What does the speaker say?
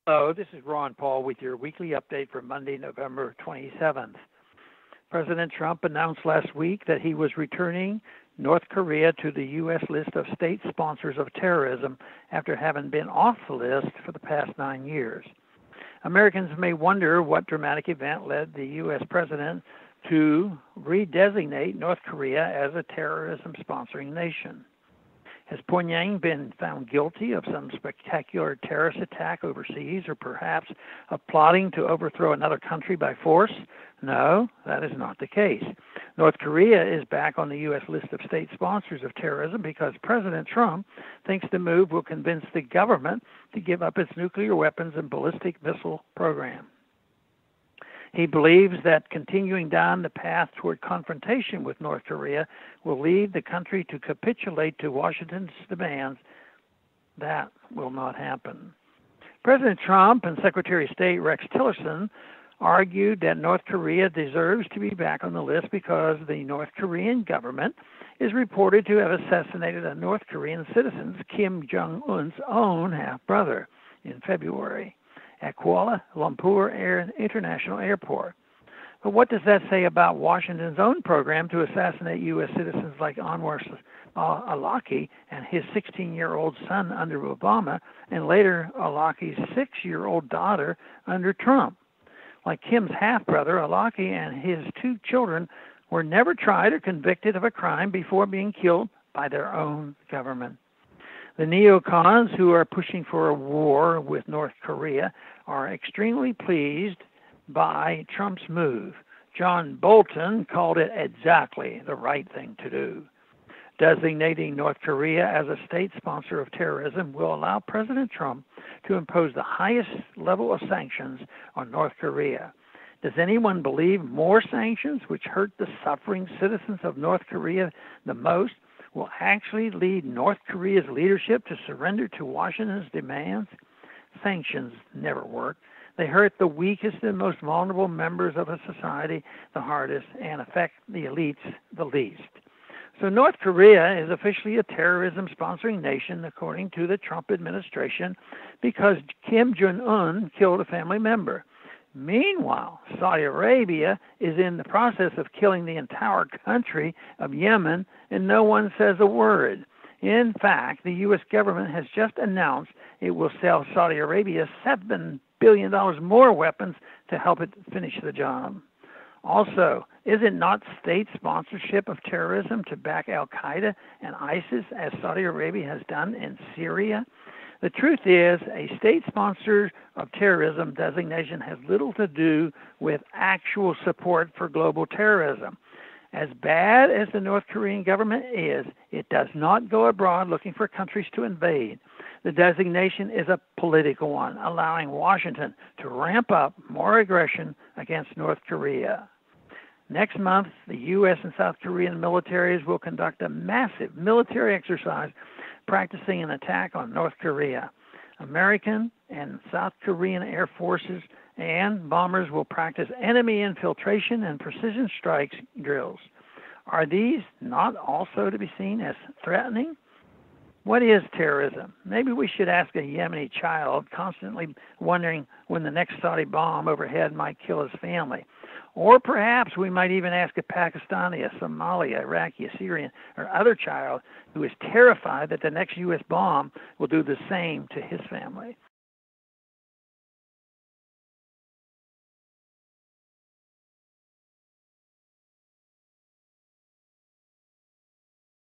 Hello, this is Ron Paul with your weekly update for Monday, November 27th. President Trump announced last week that he was returning North Korea to the U.S. list of state sponsors of terrorism after having been off the list for the past 9 years. Americans may wonder what dramatic event led the U.S. president to redesignate North Korea as a terrorism sponsoring nation. Has Pyongyang been found guilty of some spectacular terrorist attack overseas, or perhaps of plotting to overthrow another country by force? No, that is not the case. North Korea is back on the U.S. list of state sponsors of terrorism because President Trump thinks the move will convince the government to give up its nuclear weapons and ballistic missile program. He believes that continuing down the path toward confrontation with North Korea will lead the country to capitulate to Washington's demands. That will not happen. President Trump and Secretary of State Rex Tillerson argued that North Korea deserves to be back on the list because the North Korean government is reported to have assassinated a North Korean citizen, Kim Jong-Un's own half-brother, in February at Kuala Lumpur International Airport. But what does that say about Washington's own program to assassinate U.S. citizens like Anwar al-Awlaki and his 16-year-old son under Obama, and later al-Awlaki's 6-year-old daughter under Trump? Like Kim's half-brother, al-Awlaki and his 2 children were never tried or convicted of a crime before being killed by their own government. The neocons who are pushing for a war with North Korea are extremely pleased by Trump's move. John Bolton called it exactly the right thing to do. Designating North Korea as a state sponsor of terrorism will allow President Trump to impose the highest level of sanctions on North Korea. Does anyone believe more sanctions, which hurt the suffering citizens of North Korea the most, will actually lead North Korea's leadership to surrender to Washington's demands? Sanctions never work. They hurt the weakest and most vulnerable members of a society the hardest and affect the elites the least. So North Korea is officially a terrorism sponsoring nation, according to the Trump administration, because Kim Jong-Un killed a family member. Meanwhile, Saudi Arabia is in the process of killing the entire country of Yemen, and no one says a word. In fact, the U.S. government has just announced it will sell Saudi Arabia $7 billion more weapons to help it finish the job. Also, is it not state sponsorship of terrorism to back al-Qaeda and ISIS, as Saudi Arabia has done in Syria? The truth is, a state sponsor of terrorism designation has little to do with actual support for global terrorism. As bad as the North Korean government is, it does not go abroad looking for countries to invade. The designation is a political one, allowing Washington to ramp up more aggression against North Korea. Next month, the U.S. and South Korean militaries will conduct a massive military exercise practicing an attack on North Korea. American and South Korean air forces and bombers will practice enemy infiltration and precision strikes drills. Are these not also to be seen as threatening? What is terrorism? Maybe we should ask a Yemeni child constantly wondering when the next Saudi bomb overhead might kill his family. Or perhaps we might even ask a Pakistani, a Somali, Iraqi, a Syrian, or other child who is terrified that the next U.S. bomb will do the same to his family.